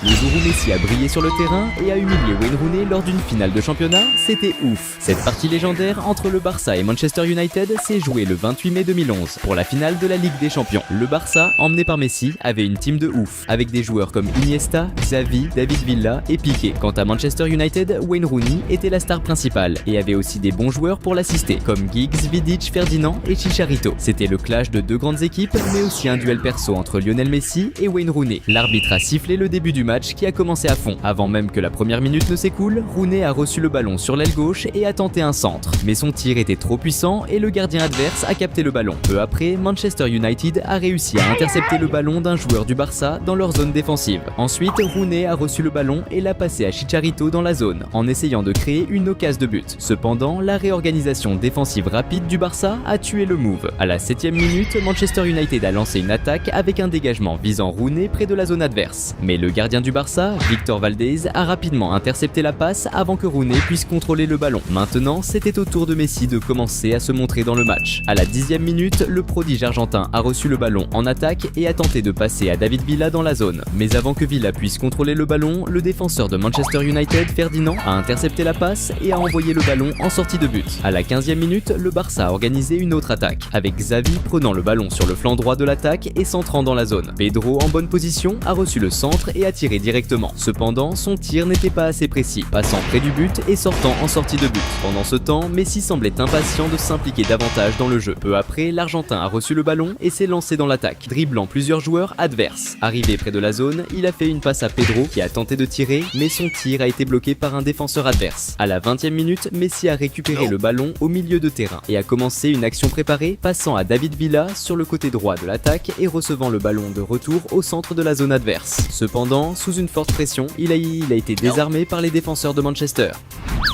Le jour où Messi a brillé sur le terrain et a humilié Wayne Rooney lors d'une finale de championnat, c'était ouf. Cette partie légendaire entre le Barça et Manchester United s'est jouée le 28 mai 2011 pour la finale de la Ligue des Champions. Le Barça, emmené par Messi, avait une team de ouf, avec des joueurs comme Iniesta, Xavi, David Villa et Piqué. Quant à Manchester United, Wayne Rooney était la star principale et avait aussi des bons joueurs pour l'assister, comme Giggs, Vidic, Ferdinand et Chicharito. C'était le clash de deux grandes équipes, mais aussi un duel perso entre Lionel Messi et Wayne Rooney. L'arbitre a sifflé le début du match qui a commencé à fond. Avant même que la première minute ne s'écoule, Rooney a reçu le ballon sur l'aile gauche et a tenté un centre. Mais son tir était trop puissant et le gardien adverse a capté le ballon. Peu après, Manchester United a réussi à intercepter le ballon d'un joueur du Barça dans leur zone défensive. Ensuite, Rooney a reçu le ballon et l'a passé à Chicharito dans la zone, en essayant de créer une occasion de but. Cependant, la réorganisation défensive rapide du Barça a tué le move. À la 7e minute, Manchester United a lancé une attaque avec un dégagement visant Rooney près de la zone adverse. Mais le gardien du Barça, Víctor Valdés, a rapidement intercepté la passe avant que Rooney puisse contrôler le ballon. Maintenant, c'était au tour de Messi de commencer à se montrer dans le match. À la 10e minute, le prodige argentin a reçu le ballon en attaque et a tenté de passer à David Villa dans la zone. Mais avant que Villa puisse contrôler le ballon, le défenseur de Manchester United, Ferdinand, a intercepté la passe et a envoyé le ballon en sortie de but. À la 15e minute, le Barça a organisé une autre attaque, avec Xavi prenant le ballon sur le flanc droit de l'attaque et centrant dans la zone. Pedro, en bonne position, a reçu le centre et a tiré directement. Cependant, son tir n'était pas assez précis, passant près du but et sortant en sortie de but. Pendant ce temps, Messi semblait impatient de s'impliquer davantage dans le jeu. Peu après, l'Argentin a reçu le ballon et s'est lancé dans l'attaque, dribblant plusieurs joueurs adverses. Arrivé près de la zone, il a fait une passe à Pedro qui a tenté de tirer, mais son tir a été bloqué par un défenseur adverse. À la 20e minute, Messi a récupéré le ballon au milieu de terrain et a commencé une action préparée, passant à David Villa sur le côté droit de l'attaque et recevant le ballon de retour au centre de la zone adverse. Cependant, sous une forte pression, il a été désarmé par les défenseurs de Manchester.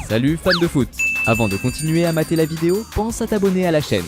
Salut fans de foot! Avant de continuer à mater la vidéo, pense à t'abonner à la chaîne.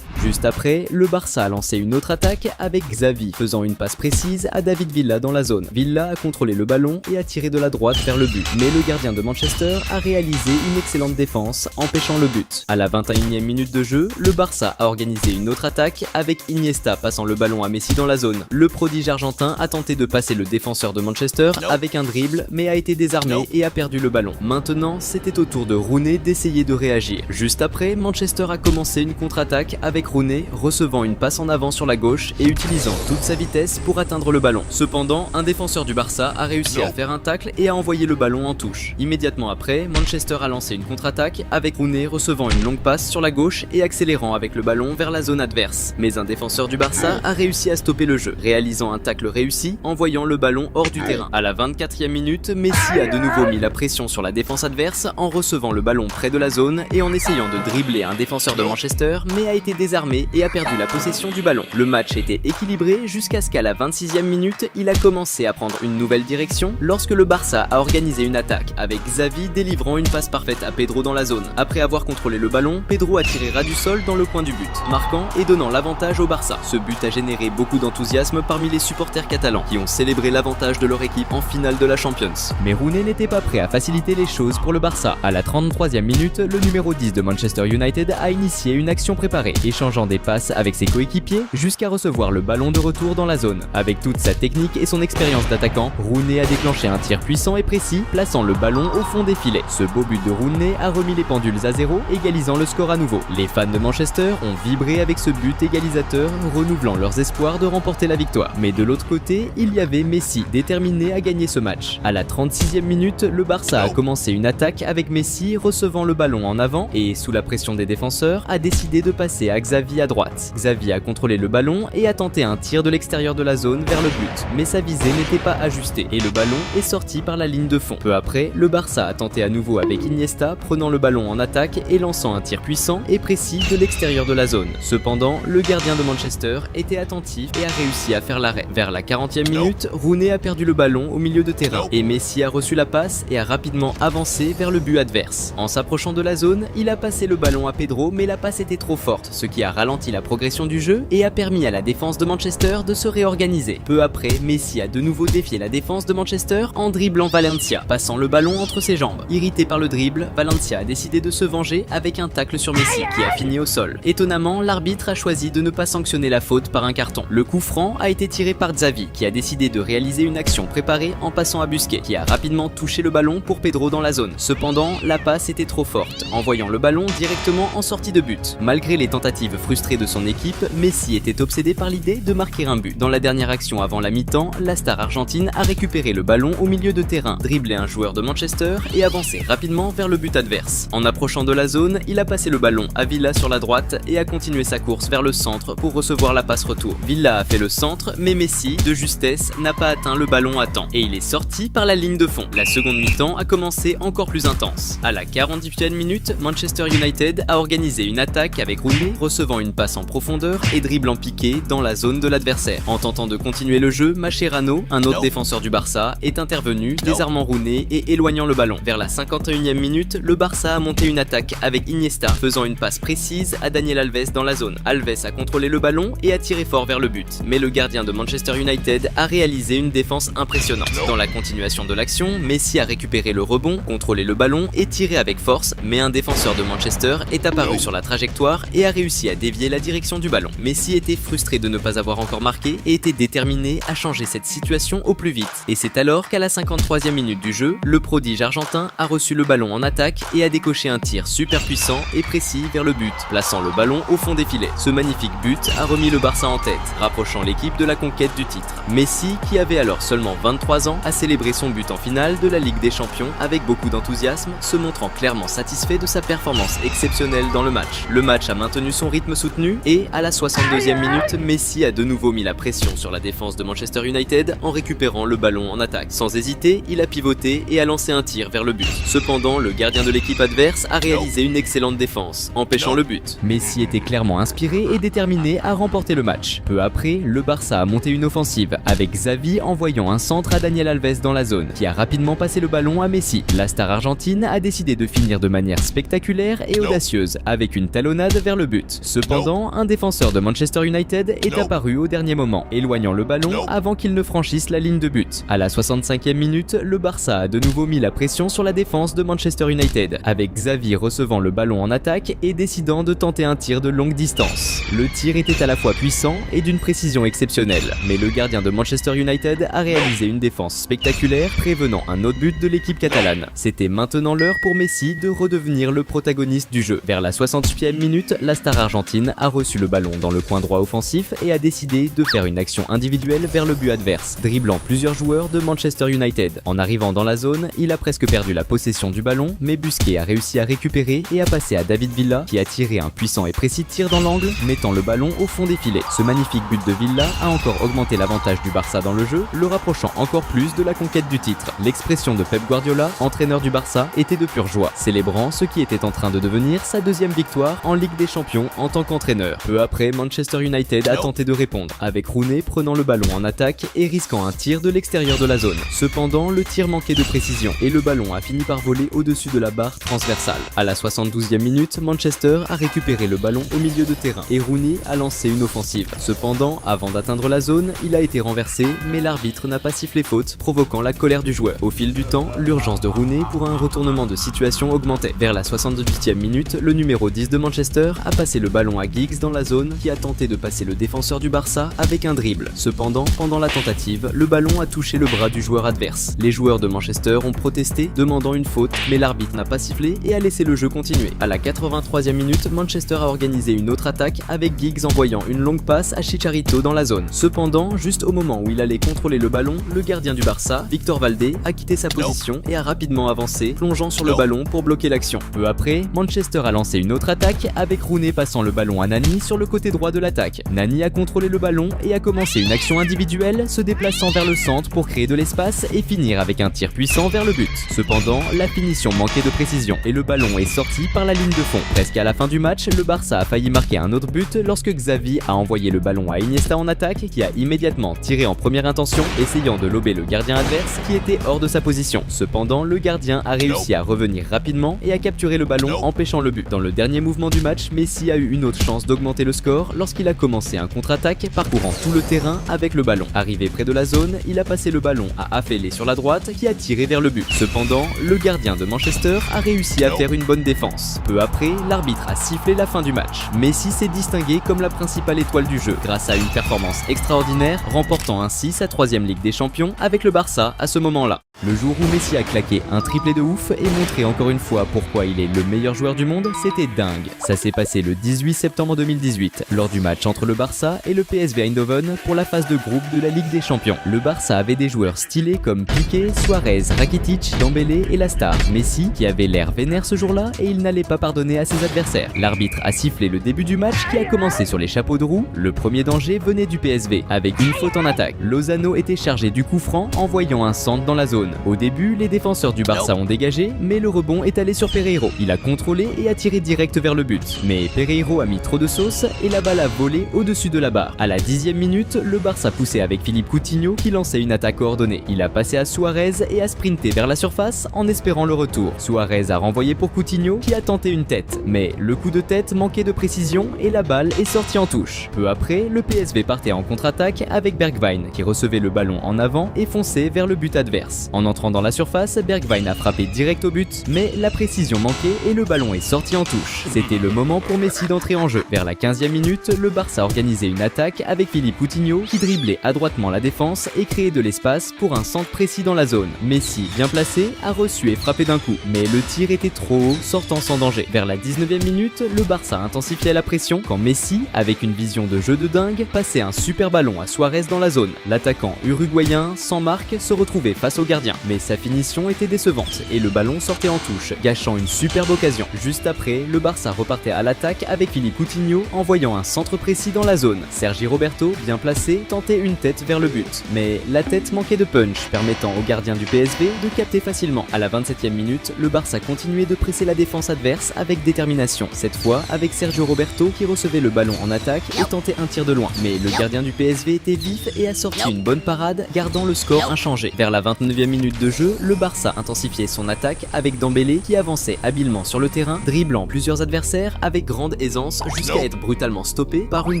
Juste après, le Barça a lancé une autre attaque avec Xavi faisant une passe précise à David Villa dans la zone. Villa a contrôlé le ballon et a tiré de la droite vers le but, mais le gardien de Manchester a réalisé une excellente défense empêchant le but. À la 21e minute de jeu, le Barça a organisé une autre attaque avec Iniesta passant le ballon à Messi dans la zone. Le prodige argentin a tenté de passer le défenseur de Manchester avec un dribble mais a été désarmé et a perdu le ballon. Maintenant, c'était au tour de Rooney d'essayer de réagir. Juste après, Manchester a commencé une contre-attaque avec Rooney recevant une passe en avant sur la gauche et utilisant toute sa vitesse pour atteindre le ballon. Cependant, un défenseur du Barça a réussi à faire un tacle et a envoyé le ballon en touche. Immédiatement après, Manchester a lancé une contre-attaque avec Rooney recevant une longue passe sur la gauche et accélérant avec le ballon vers la zone adverse. Mais un défenseur du Barça a réussi à stopper le jeu, réalisant un tacle réussi, envoyant le ballon hors du terrain. À la 24e minute, Messi a de nouveau mis la pression sur la défense adverse en recevant le ballon près de la zone et en essayant de dribbler un défenseur de Manchester, mais a été désarmé et a perdu la possession du ballon. Le match était équilibré jusqu'à ce qu'à la 26e minute, il a commencé à prendre une nouvelle direction lorsque le Barça a organisé une attaque avec Xavi délivrant une passe parfaite à Pedro dans la zone. Après avoir contrôlé le ballon, Pedro a tiré ras du sol dans le coin du but, marquant et donnant l'avantage au Barça. Ce but a généré beaucoup d'enthousiasme parmi les supporters catalans qui ont célébré l'avantage de leur équipe en finale de la Champions. Mais Rooney n'était pas prêt à faciliter les choses pour le Barça. À la 33e minute, le numéro 10 de Manchester United a initié une action préparée, échangeant des passes avec ses coéquipiers jusqu'à recevoir le ballon de retour dans la zone. Avec toute sa technique et son expérience d'attaquant, Rooney a déclenché un tir puissant et précis, plaçant le ballon au fond des filets. Ce beau but de Rooney a remis les pendules à zéro, égalisant le score à nouveau. Les fans de Manchester ont vibré avec ce but égalisateur, renouvelant leurs espoirs de remporter la victoire. Mais de l'autre côté, il y avait Messi, déterminé à gagner ce match. À la 36e minute, le Barça a commencé une attaque avec Messi recevant le ballon en avant et, sous la pression des défenseurs, a décidé de passer à Xavi à droite. Xavi a contrôlé le ballon et a tenté un tir de l'extérieur de la zone vers le but, mais sa visée n'était pas ajustée et le ballon est sorti par la ligne de fond. Peu après, le Barça a tenté à nouveau avec Iniesta, prenant le ballon en attaque et lançant un tir puissant et précis de l'extérieur de la zone. Cependant, le gardien de Manchester était attentif et a réussi à faire l'arrêt. Vers la 40e minute, Rooney a perdu le ballon au milieu de terrain et Messi a reçu la passe et a rapidement avancé vers le but adverse. En s'approchant de la zone, il a passé le ballon à Pedro, mais la passe était trop forte, ce qui a ralenti la progression du jeu et a permis à la défense de Manchester de se réorganiser. Peu après, Messi a de nouveau défié la défense de Manchester en dribblant Valencia, passant le ballon entre ses jambes. Irrité par le dribble, Valencia a décidé de se venger avec un tacle sur Messi qui a fini au sol. Étonnamment, l'arbitre a choisi de ne pas sanctionner la faute par un carton. Le coup franc a été tiré par Xavi qui a décidé de réaliser une action préparée en passant à Busquets qui a rapidement touché le ballon pour Pedro dans la zone. Cependant, la passe était trop forte, envoyant le ballon directement en sortie de but. Malgré les tentatives frustrées de son équipe, Messi était obsédé par l'idée de marquer un but. Dans la dernière action avant la mi-temps, la star argentine a récupéré le ballon au milieu de terrain, dribblé un joueur de Manchester et avancé rapidement vers le but adverse. En approchant de la zone, il a passé le ballon à Villa sur la droite et a continué sa course vers le centre pour recevoir la passe retour. Villa a fait le centre, mais Messi, de justesse, n'a pas atteint le ballon à temps et il est sorti par la ligne de fond. La seconde mi-temps a commencé encore plus intense. À la 48e minute, Manchester United a organisé une attaque avec Rooney recevant une passe en profondeur et dribblant piqué dans la zone de l'adversaire. En tentant de continuer le jeu, Mascherano, un autre défenseur du Barça, est intervenu, désarmant Rooney et éloignant le ballon. Vers la 51e minute, le Barça a monté une attaque avec Iniesta, faisant une passe précise à Daniel Alves dans la zone. Alves a contrôlé le ballon et a tiré fort vers le but, mais le gardien de Manchester United a réalisé une défense impressionnante. Dans la continuation de l'action, Messi a récupéré le rebond, contrôlé le ballon et tiré avec force, mais un défenseur de Manchester est apparu sur la trajectoire et a réussi à dévier la direction du ballon. Messi était frustré de ne pas avoir encore marqué et était déterminé à changer cette situation au plus vite. Et c'est alors qu'à la 53e minute du jeu, le prodige argentin a reçu le ballon en attaque et a décoché un tir super puissant et précis vers le but, plaçant le ballon au fond des filets. Ce magnifique but a remis le Barça en tête, rapprochant l'équipe de la conquête du titre. Messi, qui avait alors seulement 23 ans, a célébré son but en finale de la Ligue des Champions avec beaucoup d'enthousiasme, se montrant clairement satisfait de sa performance exceptionnelle dans le match. Le match a maintenu son rythme soutenu et, à la 62e minute, Messi a de nouveau mis la pression sur la défense de Manchester United en récupérant le ballon en attaque. Sans hésiter, il a pivoté et a lancé un tir vers le but. Cependant, le gardien de l'équipe adverse a réalisé une excellente défense, empêchant le but. Messi était clairement inspiré et déterminé à remporter le match. Peu après, le Barça a monté une offensive, avec Xavi envoyant un centre à Daniel Alves dans la zone, qui a rapidement passé le ballon à Messi. La star argentine a décidé de finir de manière spectaculaire et audacieuse, avec une talonnade vers le but. Cependant, un défenseur de Manchester United est apparu au dernier moment, éloignant le ballon avant qu'il ne franchisse la ligne de but. À la 65e minute, le Barça a de nouveau mis la pression sur la défense de Manchester United, avec Xavi recevant le ballon en attaque et décidant de tenter un tir de longue distance. Le tir était à la fois puissant et d'une précision exceptionnelle, mais le gardien de Manchester United a réalisé une défense spectaculaire, prévenant un autre but de l'équipe catalane. C'était maintenant l'heure pour Messi de redevenir le protagoniste du jeu. Vers la 68e minute, la star argentine a reçu le ballon dans le coin droit offensif et a décidé de faire une action individuelle vers le but adverse, dribblant plusieurs joueurs de Manchester United. En arrivant dans la zone, il a presque perdu la possession du ballon, mais Busquets a réussi à récupérer et a passé à David Villa, qui a tiré un puissant et précis tir dans l'angle, mettant le ballon au fond des filets. Ce magnifique but de Villa a encore augmenté l'avantage du Barça dans le jeu, le rapprochant encore plus de la conquête du titre. L'expression de Pep Guardiola, entraîneur du Barça, était de pure joie, célébrant ce qui était en train de devenir sa deuxième victoire en Ligue des Champions en tant qu'entraîneur. Peu après, Manchester United a tenté de répondre, avec Rooney prenant le ballon en attaque et risquant un tir de l'extérieur de la zone. Cependant, le tir manquait de précision et le ballon a fini par voler au-dessus de la barre transversale. À la 72e minute, Manchester a récupéré le ballon au milieu de terrain et Rooney a lancé une offensive. Cependant, avant d'atteindre la zone, il a été renversé, mais l'arbitre n'a pas sifflé faute, provoquant la colère du joueur. Au fil du temps, l'urgence de Rooney pour un retournement de situation augmentait. Vers la 78e minute, le numéro 10 de Manchester a passé le ballon à Giggs dans la zone, qui a tenté de passer le défenseur du Barça avec un dribble. Cependant, pendant la tentative, le ballon a touché le bras du joueur adverse. Les joueurs de Manchester ont protesté, demandant une faute, mais l'arbitre n'a pas sifflé et a laissé le jeu continuer. À la 83e minute, Manchester a organisé une autre attaque avec Giggs envoyant une longue passe à Chicharito dans la zone. Cependant, juste au moment où il allait contrôler le ballon, le gardien du Barça, Victor Valdé, a quitté sa position et a rapidement avancé, plongeant sur le ballon pour bloquer l'action. Peu après, Manchester a lancé une autre attaque avec Rooney passant le ballon à Nani sur le côté droit de l'attaque. Nani a contrôlé le ballon et a commencé une action individuelle, se déplaçant vers le centre pour créer de l'espace et finir avec un tir puissant vers le but. Cependant, la finition manquait de précision et le ballon est sorti par la ligne de fond. Presque à la fin du match, le Barça a failli marquer un autre but lorsque Xavi a envoyé le ballon à Iniesta en attaque, qui a immédiatement tiré en première intention, essayant de lober le gardien adverse qui était hors de sa position. Cependant, le gardien a réussi à revenir rapidement et à capturer le ballon, empêchant le but. Dans le dernier mouvement du match, Messi a eu une autre chance d'augmenter le score lorsqu'il a commencé un contre-attaque parcourant tout le terrain avec le ballon. Arrivé près de la zone, il a passé le ballon à Afellay sur la droite qui a tiré vers le but. Cependant, le gardien de Manchester a réussi à faire une bonne défense. Peu après, l'arbitre a sifflé la fin du match. Messi s'est distingué comme la principale étoile du jeu grâce à une performance extraordinaire, remportant ainsi sa 3e Ligue des Champions avec le Barça à ce moment-là. Le jour où Messi a claqué un triplé de ouf et montré encore une fois pourquoi il est le meilleur joueur du monde, c'était dingue. Ça s'est passé le 18 septembre 2018, lors du match entre le Barça et le PSV Eindhoven pour la phase de groupe de la Ligue des Champions. Le Barça avait des joueurs stylés comme Piqué, Suarez, Rakitic, Dembélé et la star Messi qui avait l'air vénère ce jour-là et il n'allait pas pardonner à ses adversaires. L'arbitre a sifflé le début du match qui a commencé sur les chapeaux de roue. Le premier danger venait du PSV avec une faute en attaque. Lozano était chargé du coup franc en voyant un centre dans la zone. Au début, les défenseurs du Barça ont dégagé, mais le rebond est allé sur Pereiro. Il a contrôlé et a tiré direct vers le but. Mais Pereiro a mis trop de sauce et la balle a volé au-dessus de la barre. À la 10e minute, le Barça poussait avec Philippe Coutinho qui lançait une attaque coordonnée. Il a passé à Suarez et a sprinté vers la surface en espérant le retour. Suarez a renvoyé pour Coutinho qui a tenté une tête. Mais le coup de tête manquait de précision et la balle est sortie en touche. Peu après, le PSV partait en contre-attaque avec Bergwijn qui recevait le ballon en avant et fonçait vers le but adverse. En entrant dans la surface, Bergwijn a frappé direct au but, mais la précision manquait et le ballon est sorti en touche. C'était le moment pour Messi d'entrer en jeu. Vers la 15e minute, le Barça a organisé une attaque avec Philippe Coutinho qui driblait adroitement la défense et créait de l'espace pour un centre précis dans la zone. Messi, bien placé, a reçu et frappé d'un coup, mais le tir était trop haut, sortant sans danger. Vers la 19e minute, le Barça intensifiait la pression quand Messi, avec une vision de jeu de dingue, passait un super ballon à Suarez dans la zone. L'attaquant uruguayen, sans marque, se retrouvait face au gardien, mais sa finition était décevante et le ballon sortait en touche, gâchant une superbe occasion. Juste après, le Barça repartait à l'attaque avec Philippe Coutinho envoyant un centre précis dans la zone. Sergi Roberto, bien placé, tentait une tête vers le but, mais la tête manquait de punch, permettant au gardien du PSV de capter facilement. À la 27e minute, le Barça continuait de presser la défense adverse avec détermination, cette fois avec Sergio Roberto qui recevait le ballon en attaque et tentait un tir de loin. Mais le gardien du PSV était vif et a sorti une bonne parade, gardant le score inchangé. Vers la 29e minute de jeu, le Barça intensifiait son attaque avec Dembélé qui avançait habilement sur le terrain, dribblant plusieurs adversaires avec grande aisance jusqu'à être brutalement stoppé par une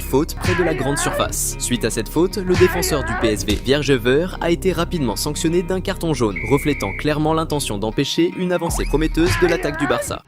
faute près de la grande surface. Suite à cette faute, le défenseur du PSV, Viergever, a été rapidement sanctionné d'un carton jaune, reflétant clairement l'intention d'empêcher une avancée prometteuse de l'attaque du Barça.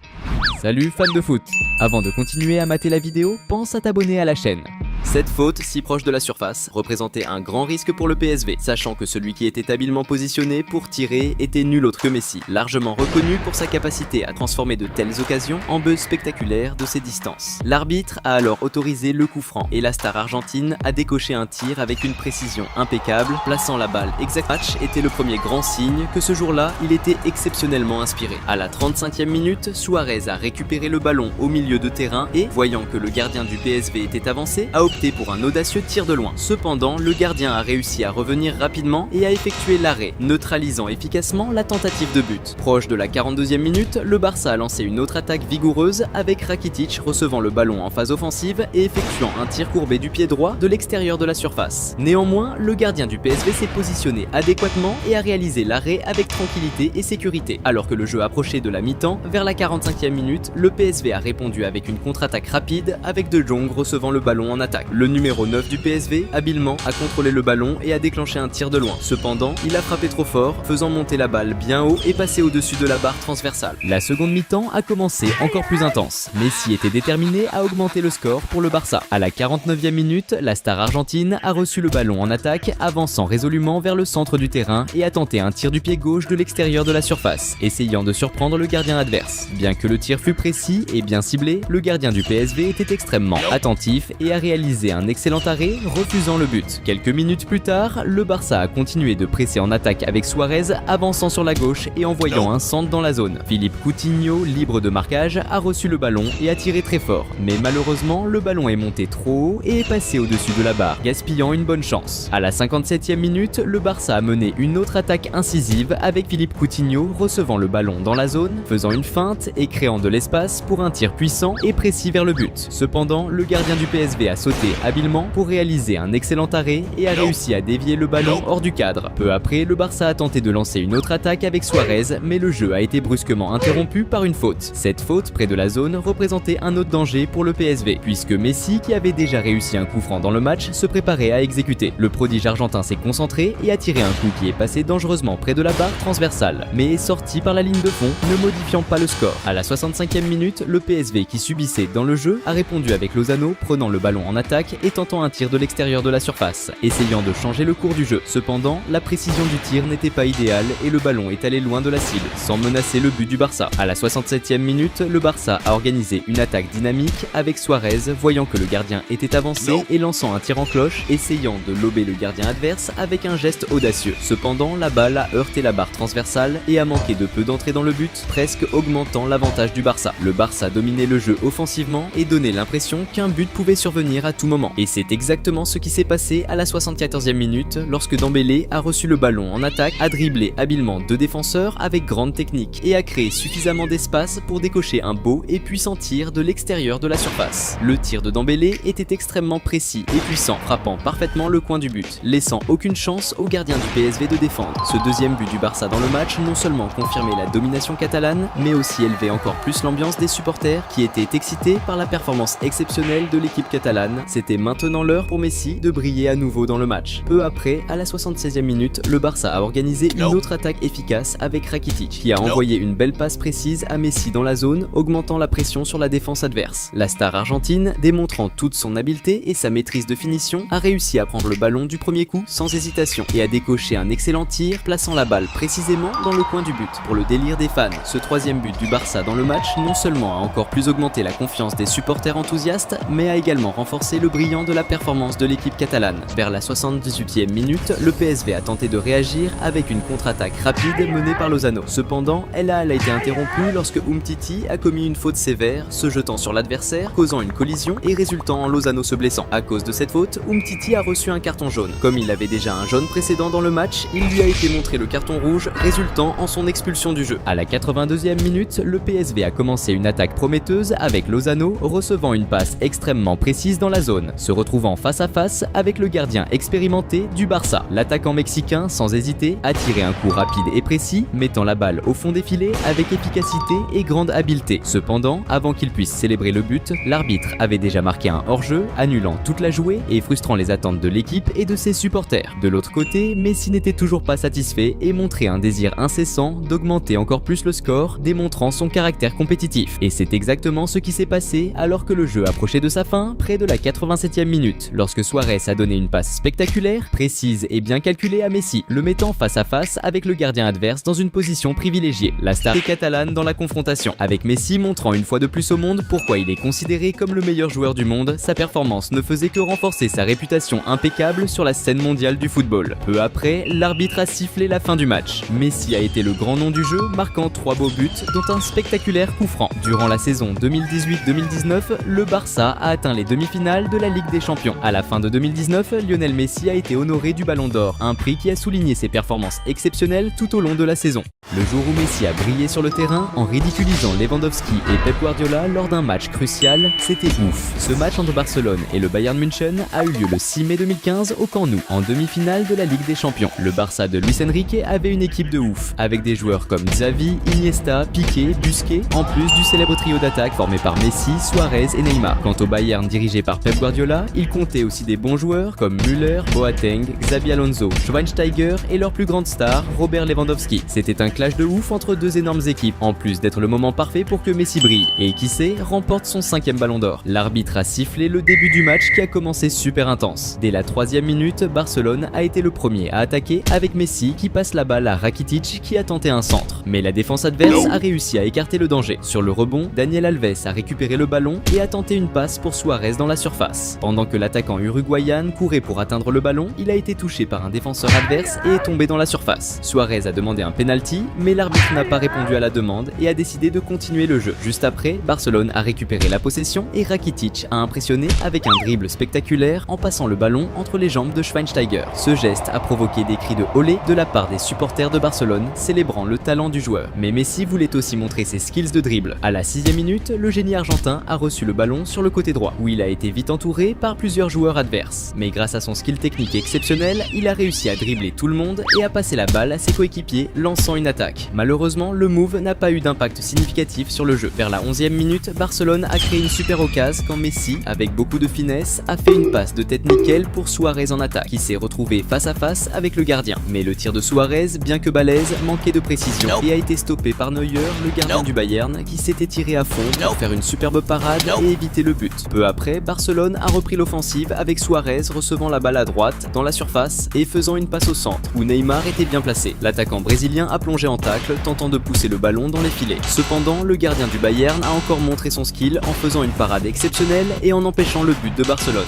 Salut fans de foot! Avant de continuer à mater la vidéo, pense à t'abonner à la chaîne. Cette faute, si proche de la surface, représentait un grand risque pour le PSV, sachant que celui qui était habilement positionné pour tirer était nul autre que Messi, largement reconnu pour sa capacité à transformer de telles occasions en buzz spectaculaires de ses distances. L'arbitre a alors autorisé le coup franc et la star argentine a décoché un tir avec une précision impeccable, plaçant la balle exact. Match était le premier grand signe que ce jour-là, il était exceptionnellement inspiré. À la 35e minute, Suarez a récupéré le ballon au milieu de terrain et, voyant que le gardien du PSV était avancé, a opté pour un audacieux tir de loin. Cependant, le gardien a réussi à revenir rapidement et a effectué l'arrêt, neutralisant efficacement la tentative de but. Proche de la 42e minute, le Barça a lancé une autre attaque vigoureuse avec Rakitic recevant le ballon en phase offensive et effectuant un tir courbé du pied droit de l'extérieur de la surface. Néanmoins, le gardien du PSV s'est positionné adéquatement et a réalisé l'arrêt avec tranquillité et sécurité. Alors que le jeu approchait de la mi-temps, vers la 45e minute, le PSV a répondu avec une contre-attaque rapide avec De Jong recevant le ballon en attaque. Le numéro 9 du PSV, habilement, a contrôlé le ballon et a déclenché un tir de loin. Cependant, il a frappé trop fort, faisant monter la balle bien haut et passer au-dessus de la barre transversale. La seconde mi-temps a commencé encore plus intense. Messi était déterminé à augmenter le score pour le Barça. À la 49e minute, la star argentine a reçu le ballon en attaque, avançant résolument vers le centre du terrain et a tenté un tir du pied gauche de l'extérieur de la surface, essayant de surprendre le gardien adverse. Bien que le tir fût précis et bien ciblé, le gardien du PSV était extrêmement attentif et a réalisé un excellent arrêt, refusant le but. Quelques minutes plus tard, le Barça a continué de presser en attaque avec Suarez, avançant sur la gauche et envoyant un centre dans la zone. Philippe Coutinho, libre de marquage, a reçu le ballon et a tiré très fort. Mais malheureusement, le ballon est monté trop haut et est passé au-dessus de la barre, gaspillant une bonne chance. À la 57e minute, le Barça a mené une autre attaque incisive avec Philippe Coutinho recevant le ballon dans la zone, faisant une feinte et créant de l'espace pour un tir puissant et précis vers le but. Cependant, le gardien du PSV a sauté côté habilement pour réaliser un excellent arrêt et a réussi à dévier le ballon hors du cadre. Peu après, le Barça a tenté de lancer une autre attaque avec Suarez, mais le jeu a été brusquement interrompu par une faute. Cette faute près de la zone représentait un autre danger pour le PSV, puisque Messi, qui avait déjà réussi un coup franc dans le match, se préparait à exécuter. Le prodige argentin s'est concentré et a tiré un coup qui est passé dangereusement près de la barre transversale, mais est sorti par la ligne de fond, ne modifiant pas le score. À la 65e minute, le PSV qui subissait dans le jeu a répondu avec Lozano, prenant le ballon en attaque et tentant un tir de l'extérieur de la surface, essayant de changer le cours du jeu. Cependant, la précision du tir n'était pas idéale et le ballon est allé loin de la cible, sans menacer le but du Barça. À la 67e minute, le Barça a organisé une attaque dynamique avec Suarez, voyant que le gardien était avancé et lançant un tir en cloche, essayant de lober le gardien adverse avec un geste audacieux. Cependant, la balle a heurté la barre transversale et a manqué de peu d'entrer dans le but, presque augmentant l'avantage du Barça. Le Barça dominait le jeu offensivement et donnait l'impression qu'un but pouvait survenir à tout moment. Et c'est exactement ce qui s'est passé à la 74e minute lorsque Dembélé a reçu le ballon en attaque, a dribblé habilement deux défenseurs avec grande technique et a créé suffisamment d'espace pour décocher un beau et puissant tir de l'extérieur de la surface. Le tir de Dembélé était extrêmement précis et puissant, frappant parfaitement le coin du but, laissant aucune chance au gardien du PSV de défendre. Ce deuxième but du Barça dans le match non seulement confirmait la domination catalane, mais aussi élevait encore plus l'ambiance des supporters qui étaient excités par la performance exceptionnelle de l'équipe catalane. C'était maintenant l'heure pour Messi de briller à nouveau dans le match. Peu après, à la 76e minute, le Barça a organisé une autre attaque efficace avec Rakitic, qui a envoyé une belle passe précise à Messi dans la zone, augmentant la pression sur la défense adverse. La star argentine, démontrant toute son habileté et sa maîtrise de finition, a réussi à prendre le ballon du premier coup sans hésitation et a décoché un excellent tir, plaçant la balle précisément dans le coin du but. Pour le délire des fans, ce troisième but du Barça dans le match non seulement a encore plus augmenté la confiance des supporters enthousiastes, mais a également renforcé le brillant de la performance de l'équipe catalane. Vers la 78e minute, le PSV a tenté de réagir avec une contre-attaque rapide menée par Lozano. Cependant, elle a été interrompue lorsque Umtiti a commis une faute sévère, se jetant sur l'adversaire, causant une collision et résultant en Lozano se blessant. À cause de cette faute, Umtiti a reçu un carton jaune. Comme il avait déjà un jaune précédent dans le match, il lui a été montré le carton rouge, résultant en son expulsion du jeu. À la 82e minute, le PSV a commencé une attaque prometteuse avec Lozano recevant une passe extrêmement précise dans la zone, se retrouvant face à face avec le gardien expérimenté du Barça. L'attaquant mexicain, sans hésiter, a tiré un coup rapide et précis, mettant la balle au fond des filets avec efficacité et grande habileté. Cependant, avant qu'il puisse célébrer le but, l'arbitre avait déjà marqué un hors-jeu, annulant toute la jouée et frustrant les attentes de l'équipe et de ses supporters. De l'autre côté, Messi n'était toujours pas satisfait et montrait un désir incessant d'augmenter encore plus le score, démontrant son caractère compétitif. Et c'est exactement ce qui s'est passé alors que le jeu approchait de sa fin, près de la 87e minute, lorsque Suarez a donné une passe spectaculaire, précise et bien calculée à Messi, le mettant face à face avec le gardien adverse dans une position privilégiée. La star est catalane dans la confrontation, avec Messi montrant une fois de plus au monde pourquoi il est considéré comme le meilleur joueur du monde. Sa performance ne faisait que renforcer sa réputation impeccable sur la scène mondiale du football. Peu après, l'arbitre a sifflé la fin du match. Messi a été le grand nom du jeu, marquant 3 beaux buts, dont un spectaculaire coup franc. Durant la saison 2018-2019, le Barça a atteint les demi-finales de la Ligue des Champions. À la fin de 2019, Lionel Messi a été honoré du Ballon d'Or, un prix qui a souligné ses performances exceptionnelles tout au long de la saison. Le jour où Messi a brillé sur le terrain en ridiculisant Lewandowski et Pep Guardiola lors d'un match crucial, c'était ouf. Ce match entre Barcelone et le Bayern München a eu lieu le 6 mai 2015 au Camp Nou, en demi-finale de la Ligue des Champions. Le Barça de Luis Enrique avait une équipe de ouf, avec des joueurs comme Xavi, Iniesta, Piqué, Busquets, en plus du célèbre trio d'attaque formé par Messi, Suarez et Neymar. Quant au Bayern dirigé par Pep Guardiola, il comptait aussi des bons joueurs comme Müller, Boateng, Xabi Alonso, Schweinsteiger et leur plus grande star, Robert Lewandowski. C'était un clash de ouf entre deux énormes équipes, en plus d'être le moment parfait pour que Messi brille et qui sait, remporte son 5e ballon d'or. L'arbitre a sifflé le début du match qui a commencé super intense. Dès la 3e minute, Barcelone a été le premier à attaquer avec Messi qui passe la balle à Rakitic qui a tenté un centre. Mais la défense adverse a réussi à écarter le danger. Sur le rebond, Daniel Alves a récupéré le ballon et a tenté une passe pour Suarez dans la surface. Pendant que l'attaquant uruguayan courait pour atteindre le ballon, il a été touché par un défenseur adverse et est tombé dans la surface. Suarez a demandé un penalty, mais l'arbitre n'a pas répondu à la demande et a décidé de continuer le jeu. Juste après, Barcelone a récupéré la possession et Rakitic a impressionné avec un dribble spectaculaire en passant le ballon entre les jambes de Schweinsteiger. Ce geste a provoqué des cris de olé de la part des supporters de Barcelone, célébrant le talent du joueur. Mais Messi voulait aussi montrer ses skills de dribble. À la 6e minute, le génie argentin a reçu le ballon sur le côté droit, où il a été vite est entouré par plusieurs joueurs adverses. Mais grâce à son skill technique exceptionnel, il a réussi à dribbler tout le monde et à passer la balle à ses coéquipiers, lançant une attaque. Malheureusement, le move n'a pas eu d'impact significatif sur le jeu. Vers la 11e minute, Barcelone a créé une super occasion quand Messi, avec beaucoup de finesse, a fait une passe de tête nickel pour Suarez en attaque, qui s'est retrouvé face à face avec le gardien. Mais le tir de Suarez, bien que balèze, manquait de précision et a été stoppé par Neuer, le gardien du Bayern, qui s'était tiré à fond pour faire une superbe parade et éviter le but. Peu après, Barcelone a repris l'offensive avec Suarez recevant la balle à droite dans la surface et faisant une passe au centre, où Neymar était bien placé. L'attaquant brésilien a plongé en tacle, tentant de pousser le ballon dans les filets. Cependant, le gardien du Bayern a encore montré son skill en faisant une parade exceptionnelle et en empêchant le but de Barcelone.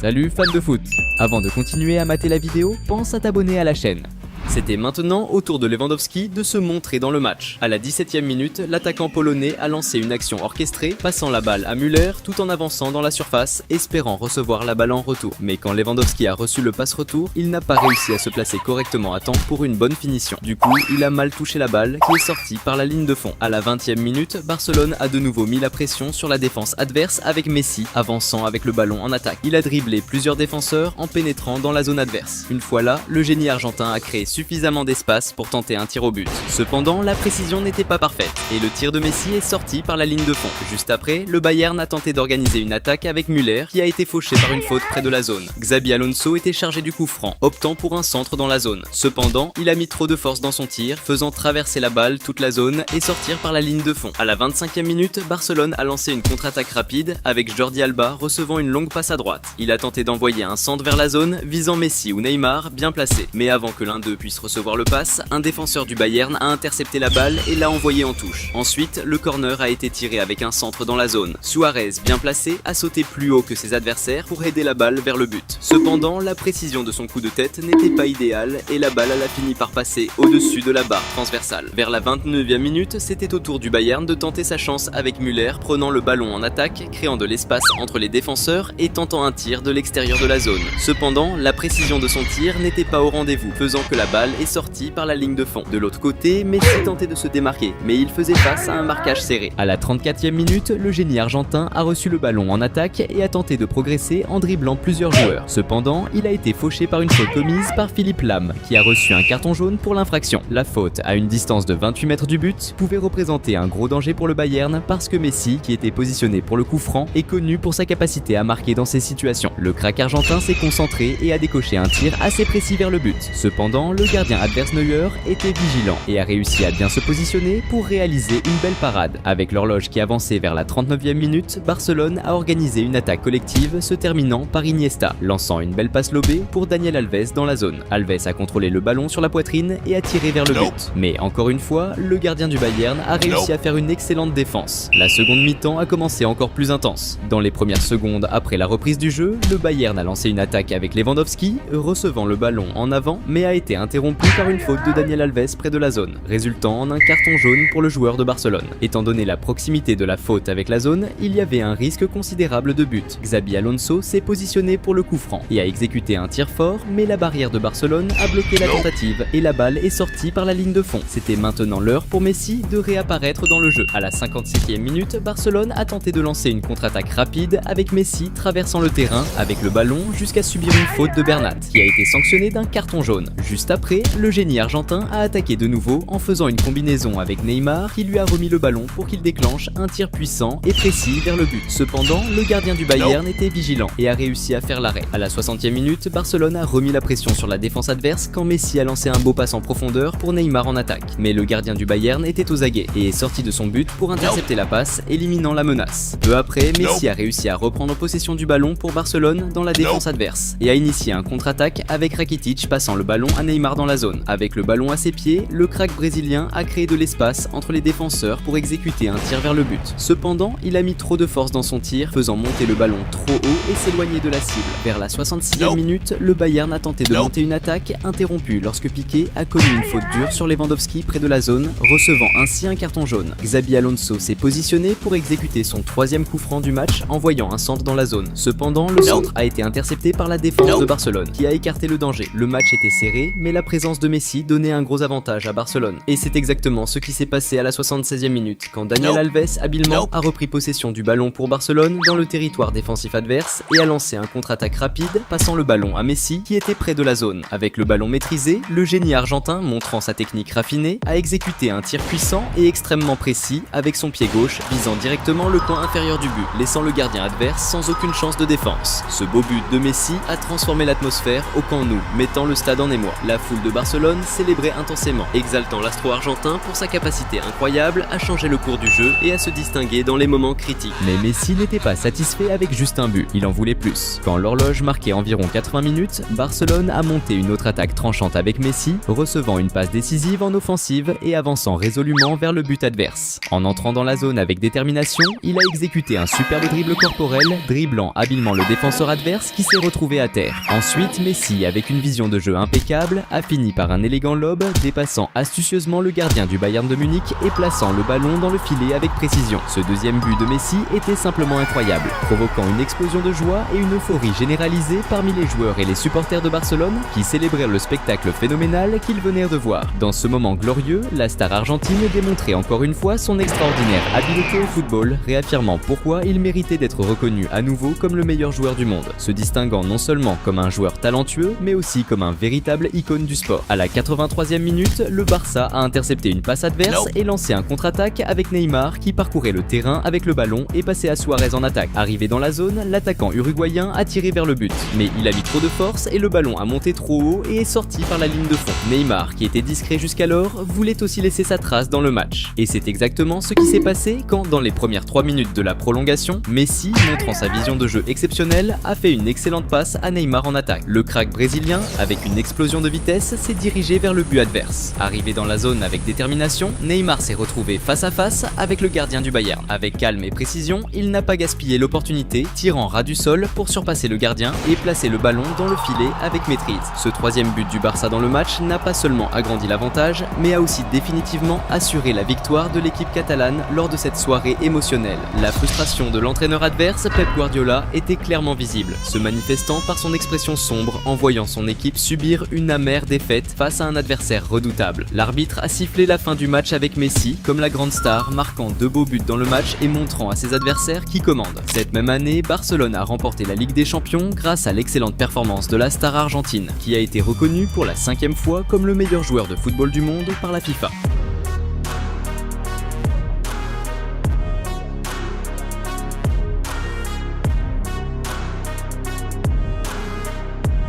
Salut fans de foot! Avant de continuer à mater la vidéo, pense à t'abonner à la chaîne. C'était maintenant au tour de Lewandowski de se montrer dans le match. À la 17e minute, l'attaquant polonais a lancé une action orchestrée, passant la balle à Müller tout en avançant dans la surface, espérant recevoir la balle en retour. Mais quand Lewandowski a reçu le passe-retour, il n'a pas réussi à se placer correctement à temps pour une bonne finition. Du coup, il a mal touché la balle qui est sortie par la ligne de fond. À la 20e minute, Barcelone a de nouveau mis la pression sur la défense adverse avec Messi, avançant avec le ballon en attaque. Il a dribblé plusieurs défenseurs en pénétrant dans la zone adverse. Une fois là, le génie argentin a créé suffisamment d'espace pour tenter un tir au but. Cependant, la précision n'était pas parfaite et le tir de Messi est sorti par la ligne de fond. Juste après, le Bayern a tenté d'organiser une attaque avec Müller qui a été fauché par une faute près de la zone. Xabi Alonso était chargé du coup franc, optant pour un centre dans la zone. Cependant, il a mis trop de force dans son tir, faisant traverser la balle toute la zone et sortir par la ligne de fond. À la 25e minute, Barcelone a lancé une contre-attaque rapide avec Jordi Alba recevant une longue passe à droite. Il a tenté d'envoyer un centre vers la zone visant Messi ou Neymar bien placé. Mais avant que l'un d'eux puisse recevoir le pass, un défenseur du Bayern a intercepté la balle et l'a envoyé en touche. Ensuite, le corner a été tiré avec un centre dans la zone. Suarez, bien placé, a sauté plus haut que ses adversaires pour aider la balle vers le but. Cependant, la précision de son coup de tête n'était pas idéale et la balle a fini par passer au-dessus de la barre transversale. Vers la 29e minute, c'était au tour du Bayern de tenter sa chance avec Müller, prenant le ballon en attaque, créant de l'espace entre les défenseurs et tentant un tir de l'extérieur de la zone. Cependant, la précision de son tir n'était pas au rendez-vous, faisant que la balle est sortie par la ligne de fond. De l'autre côté, Messi tentait de se démarquer, mais il faisait face à un marquage serré. À la 34e minute, le génie argentin a reçu le ballon en attaque et a tenté de progresser en dribblant plusieurs joueurs. Cependant, il a été fauché par une faute commise par Philippe Lahm, qui a reçu un carton jaune pour l'infraction. La faute, à une distance de 28 mètres du but, pouvait représenter un gros danger pour le Bayern parce que Messi, qui était positionné pour le coup franc, est connu pour sa capacité à marquer dans ces situations. Le crack argentin s'est concentré et a décoché un tir assez précis vers le but. Cependant, le gardien adverse Neuer était vigilant et a réussi à bien se positionner pour réaliser une belle parade. Avec l'horloge qui avançait vers la 39e minute, Barcelone a organisé une attaque collective se terminant par Iniesta, lançant une belle passe lobée pour Daniel Alves dans la zone. Alves a contrôlé le ballon sur la poitrine et a tiré vers le but. Mais encore une fois, le gardien du Bayern a réussi à faire une excellente défense. La seconde mi-temps a commencé encore plus intense. Dans les premières secondes après la reprise du jeu, le Bayern a lancé une attaque avec Lewandowski, recevant le ballon en avant, mais a été interrompu par une faute de Daniel Alves près de la zone, résultant en un carton jaune pour le joueur de Barcelone. Étant donné la proximité de la faute avec la zone, il y avait un risque considérable de but. Xabi Alonso s'est positionné pour le coup franc et a exécuté un tir fort, mais la barrière de Barcelone a bloqué la tentative et la balle est sortie par la ligne de fond. C'était maintenant l'heure pour Messi de réapparaître dans le jeu. À la 57e minute, Barcelone a tenté de lancer une contre-attaque rapide avec Messi traversant le terrain avec le ballon jusqu'à subir une faute de Bernat, qui a été sanctionnée d'un carton jaune. Juste après, le génie argentin a attaqué de nouveau en faisant une combinaison avec Neymar qui lui a remis le ballon pour qu'il déclenche un tir puissant et précis vers le but. Cependant, le gardien du Bayern était vigilant et a réussi à faire l'arrêt. À la 60e minute, Barcelone a remis la pression sur la défense adverse quand Messi a lancé un beau pass en profondeur pour Neymar en attaque. Mais le gardien du Bayern était aux aguets et est sorti de son but pour intercepter la passe, éliminant la menace. Peu après, Messi a réussi à reprendre possession du ballon pour Barcelone dans la défense adverse et a initié un contre-attaque avec Rakitic passant le ballon à Neymar dans la zone. Avec le ballon à ses pieds, le crack brésilien a créé de l'espace entre les défenseurs pour exécuter un tir vers le but. Cependant, il a mis trop de force dans son tir, faisant monter le ballon trop haut et s'éloigner de la cible. Vers la 66e minute, le Bayern a tenté de monter une attaque, interrompue lorsque Piqué a connu une faute dure sur Lewandowski près de la zone, recevant ainsi un carton jaune. Xabi Alonso s'est positionné pour exécuter son troisième coup franc du match, envoyant un centre dans la zone. Cependant, le centre a été intercepté par la défense de Barcelone, qui a écarté le danger. Le match était serré, mais la la présence de Messi donnait un gros avantage à Barcelone. Et c'est exactement ce qui s'est passé à la 76e minute, quand Daniel Alves, habilement, a repris possession du ballon pour Barcelone dans le territoire défensif adverse et a lancé un contre-attaque rapide, passant le ballon à Messi qui était près de la zone. Avec le ballon maîtrisé, le génie argentin, montrant sa technique raffinée, a exécuté un tir puissant et extrêmement précis avec son pied gauche, visant directement le coin inférieur du but, laissant le gardien adverse sans aucune chance de défense. Ce beau but de Messi a transformé l'atmosphère au Camp Nou, mettant le stade en émoi. La foule de Barcelone célébrait intensément, exaltant l'astro-argentin pour sa capacité incroyable à changer le cours du jeu et à se distinguer dans les moments critiques. Mais Messi n'était pas satisfait avec juste un but, il en voulait plus. Quand l'horloge marquait environ 80 minutes, Barcelone a monté une autre attaque tranchante avec Messi, recevant une passe décisive en offensive et avançant résolument vers le but adverse. En entrant dans la zone avec détermination, il a exécuté un superbe dribble corporel, dribblant habilement le défenseur adverse qui s'est retrouvé à terre. Ensuite, Messi, avec une vision de jeu impeccable, a fini par un élégant lob, dépassant astucieusement le gardien du Bayern de Munich et plaçant le ballon dans le filet avec précision. Ce deuxième but de Messi était simplement incroyable, provoquant une explosion de joie et une euphorie généralisée parmi les joueurs et les supporters de Barcelone qui célébrèrent le spectacle phénoménal qu'ils venaient de voir. Dans ce moment glorieux, la star argentine démontrait encore une fois son extraordinaire habileté au football, réaffirmant pourquoi il méritait d'être reconnu à nouveau comme le meilleur joueur du monde, se distinguant non seulement comme un joueur talentueux, mais aussi comme un véritable icône du sport. À la 83e minute, le Barça a intercepté une passe adverse et lancé un contre-attaque avec Neymar qui parcourait le terrain avec le ballon et passait à Suarez en attaque. Arrivé dans la zone, l'attaquant uruguayen a tiré vers le but, mais il a mis trop de force et le ballon a monté trop haut et est sorti par la ligne de fond. Neymar, qui était discret jusqu'alors, voulait aussi laisser sa trace dans le match. Et c'est exactement ce qui s'est passé quand, dans les premières 3 minutes de la prolongation, Messi, montrant sa vision de jeu exceptionnelle, a fait une excellente passe à Neymar en attaque. Le crack brésilien, avec une explosion de vitesse, s'est dirigé vers le but adverse. Arrivé dans la zone avec détermination, Neymar s'est retrouvé face à face avec le gardien du Bayern. Avec calme et précision, il n'a pas gaspillé l'opportunité, tirant ras du sol pour surpasser le gardien et placer le ballon dans le filet avec maîtrise. Ce troisième but du Barça dans le match n'a pas seulement agrandi l'avantage, mais a aussi définitivement assuré la victoire de l'équipe catalane lors de cette soirée émotionnelle. La frustration de l'entraîneur adverse, Pep Guardiola, était clairement visible, se manifestant par son expression sombre en voyant son équipe subir une amère défaite face à un adversaire redoutable. L'arbitre a sifflé la fin du match avec Messi comme la grande star, marquant 2 beaux buts dans le match et montrant à ses adversaires qui commande. Cette même année, Barcelone a remporté la Ligue des Champions grâce à l'excellente performance de la star argentine, qui a été reconnue pour la 5e fois comme le meilleur joueur de football du monde par la FIFA.